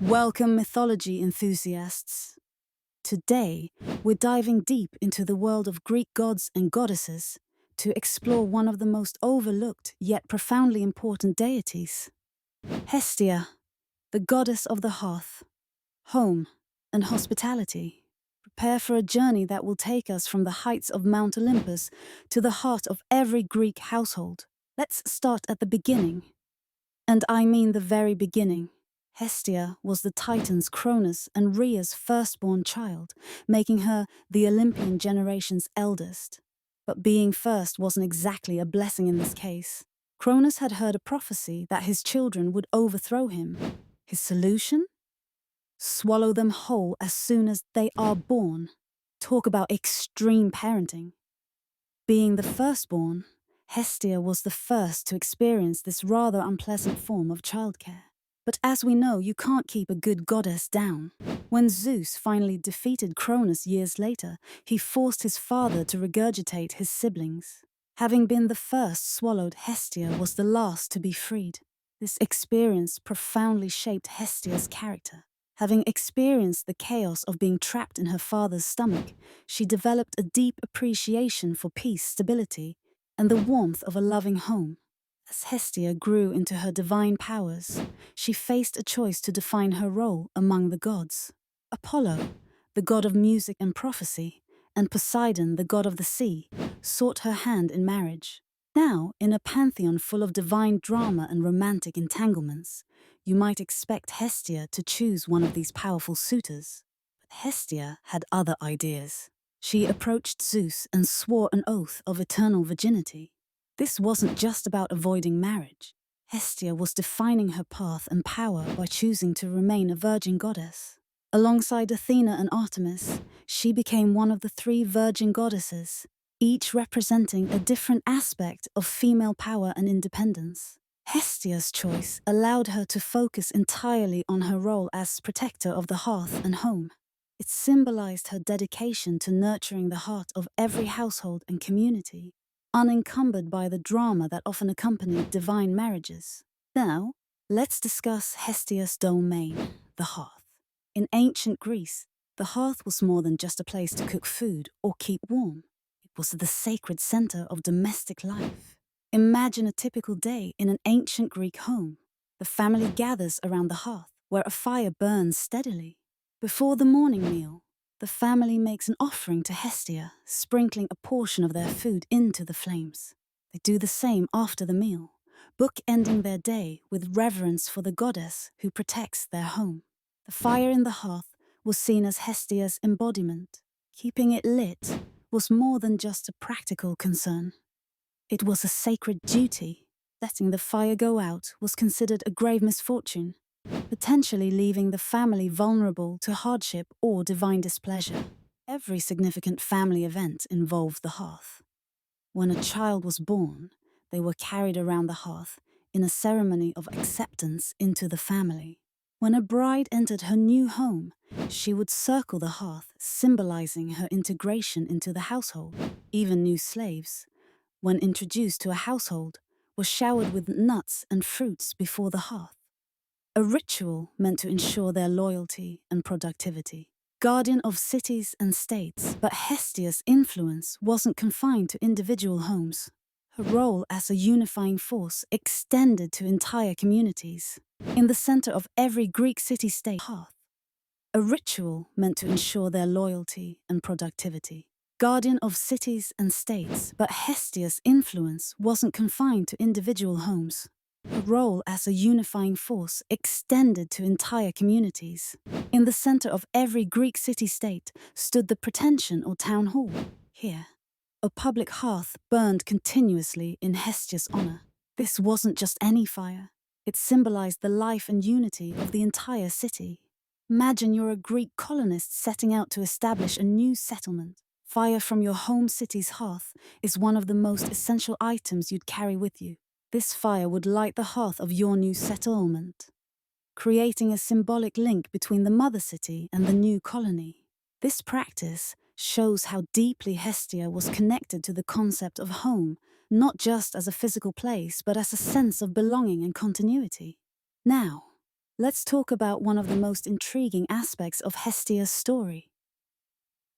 Welcome, mythology enthusiasts. Today, we're diving deep into the world of Greek gods and goddesses to explore one of the most overlooked yet profoundly important deities, Hestia, the goddess of the hearth, home, and hospitality. Prepare for a journey that will take us from the heights of Mount Olympus to the heart of every Greek household. Let's start at the beginning. And I mean the very beginning. Hestia was the Titans Cronus and Rhea's firstborn child, making her the Olympian generation's eldest. But being first wasn't exactly a blessing in this case. Cronus had heard a prophecy that his children would overthrow him. His solution? Swallow them whole as soon as they are born. Talk about extreme parenting. Being the firstborn, Hestia was the first to experience this rather unpleasant form of childcare. But as we know, you can't keep a good goddess down. When Zeus finally defeated Cronus years later, he forced his father to regurgitate his siblings. Having been the first swallowed, Hestia was the last to be freed. This experience profoundly shaped Hestia's character. Having experienced the chaos of being trapped in her father's stomach, she developed a deep appreciation for peace, stability, and the warmth of a loving home. As Hestia grew into her divine powers, she faced a choice to define her role among the gods. Apollo, the god of music and prophecy, and Poseidon, the god of the sea, sought her hand in marriage. Now, in a pantheon full of divine drama and romantic entanglements, you might expect Hestia to choose one of these powerful suitors. But Hestia had other ideas. She approached Zeus and swore an oath of eternal virginity. This wasn't just about avoiding marriage. Hestia was defining her path and power by choosing to remain a virgin goddess. Alongside Athena and Artemis, she became one of the three virgin goddesses, each representing a different aspect of female power and independence. Hestia's choice allowed her to focus entirely on her role as protector of the hearth and home. It symbolized her dedication to nurturing the heart of every household and community, unencumbered by the drama that often accompanied divine marriages. Now, let's discuss Hestia's domain, the hearth. In ancient Greece, the hearth was more than just a place to cook food or keep warm. It was the sacred center of domestic life. Imagine a typical day in an ancient Greek home. The family gathers around the hearth, where a fire burns steadily. Before the morning meal, the family makes an offering to Hestia, sprinkling a portion of their food into the flames. They do the same after the meal, bookending their day with reverence for the goddess who protects their home. The fire in the hearth was seen as Hestia's embodiment. Keeping it lit was more than just a practical concern. It was a sacred duty. Letting the fire go out was considered a grave misfortune, potentially leaving the family vulnerable to hardship or divine displeasure. Every significant family event involved the hearth. When a child was born, they were carried around the hearth in a ceremony of acceptance into the family. When a bride entered her new home, she would circle the hearth, symbolizing her integration into the household. Even new slaves, when introduced to a household, were showered with nuts and fruits before the hearth. A ritual meant to ensure their loyalty and productivity. Guardian of cities and states, but Hestia's influence wasn't confined to individual homes. Her role as a unifying force extended to entire communities. In the center of every Greek city-state hearth, a ritual meant to ensure their loyalty and productivity. Guardian of cities and states, but Hestia's influence wasn't confined to individual homes. Her role as a unifying force extended to entire communities. In the center of every Greek city-state stood the pretension or town hall. Here, a public hearth burned continuously in Hestia's honor. This wasn't just any fire. It symbolized the life and unity of the entire city. Imagine you're a Greek colonist setting out to establish a new settlement. Fire from your home city's hearth is one of the most essential items you'd carry with you. This fire would light the hearth of your new settlement, creating a symbolic link between the mother city and the new colony. This practice shows how deeply Hestia was connected to the concept of home, not just as a physical place, but as a sense of belonging and continuity. Now, Let's talk about one of the most intriguing aspects of Hestia's story: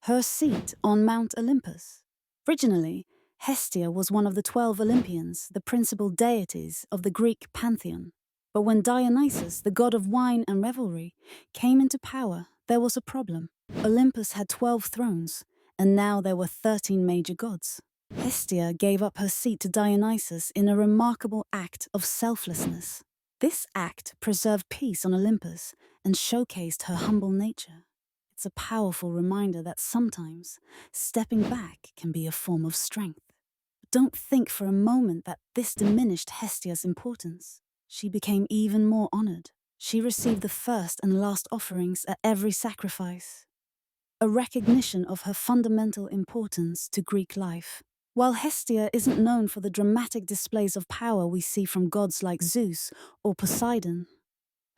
her seat on Mount Olympus. Originally, Hestia was one of the 12 Olympians, the principal deities of the Greek pantheon. But when Dionysus, the god of wine and revelry, came into power, there was a problem. Olympus had 12 thrones, and now there were 13 major gods. Hestia gave up her seat to Dionysus in a remarkable act of selflessness. This act preserved peace on Olympus and showcased her humble nature. It's a powerful reminder that sometimes stepping back can be a form of strength. But don't think for a moment that this diminished Hestia's importance. She became even more honored. She received the first and last offerings at every sacrifice, a recognition of her fundamental importance to Greek life. While Hestia isn't known for the dramatic displays of power we see from gods like Zeus or Poseidon,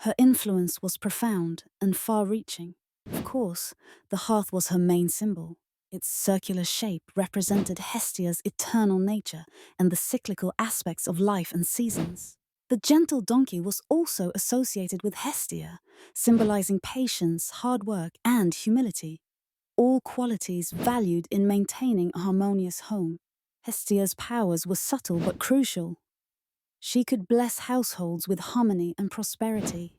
her influence was profound and far-reaching. Of course, the hearth was her main symbol. Its circular shape represented Hestia's eternal nature and the cyclical aspects of life and seasons. The gentle donkey was also associated with Hestia, symbolizing patience, hard work, and humility, all qualities valued in maintaining a harmonious home. Hestia's powers were subtle but crucial. She could bless households with harmony and prosperity.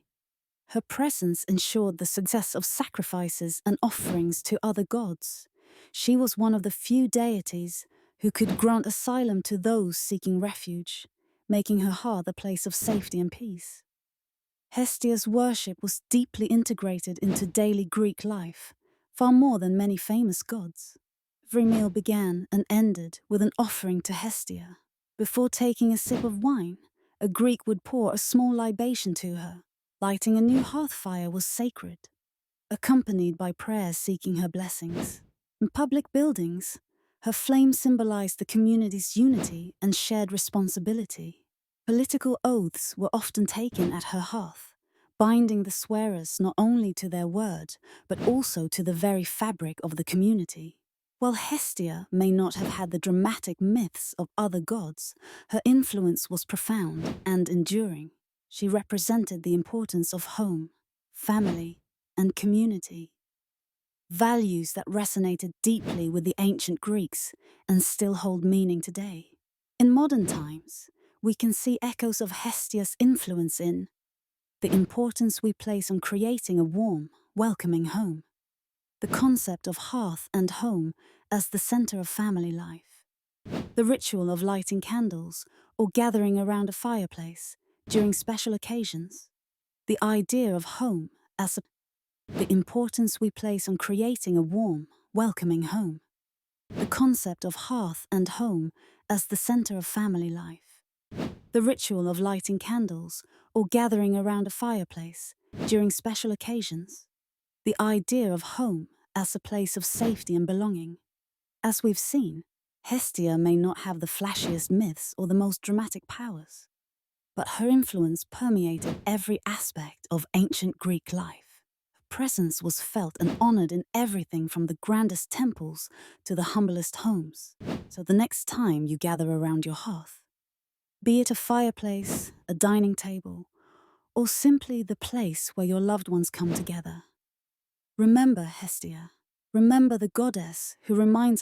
Her presence ensured the success of sacrifices and offerings to other gods. She was one of the few deities who could grant asylum to those seeking refuge, making her hearth a place of safety and peace. Hestia's worship was deeply integrated into daily Greek life, far more than many famous gods. Every meal began and ended with an offering to Hestia. Before taking a sip of wine, a Greek would pour a small libation to her. Lighting a new hearth fire was sacred, accompanied by prayers seeking her blessings. In public buildings, her flame symbolized the community's unity and shared responsibility. Political oaths were often taken at her hearth, binding the swearers not only to their word, but also to the very fabric of the community. While Hestia may not have had the dramatic myths of other gods, her influence was profound and enduring. She represented the importance of home, family, and community, values that resonated deeply with the ancient Greeks and still hold meaning today. In modern times, we can see echoes of Hestia's influence in the importance we place on creating a warm, welcoming home, the concept of hearth and home as the center of family life, the ritual of lighting candles or gathering around a fireplace during special occasions, the idea of home as the importance we place on creating a warm, welcoming home, the concept of hearth and home as the center of family life, the ritual of lighting candles or gathering around a fireplace during special occasions, the idea of home as a place of safety and belonging. As we've seen, Hestia may not have the flashiest myths or the most dramatic powers, but her influence permeated every aspect of ancient Greek life. Her presence was felt and honored in everything from the grandest temples to the humblest homes. So the next time you gather around your hearth, be it a fireplace, a dining table, or simply the place where your loved ones come together, remember Hestia. Remember the goddess who reminds us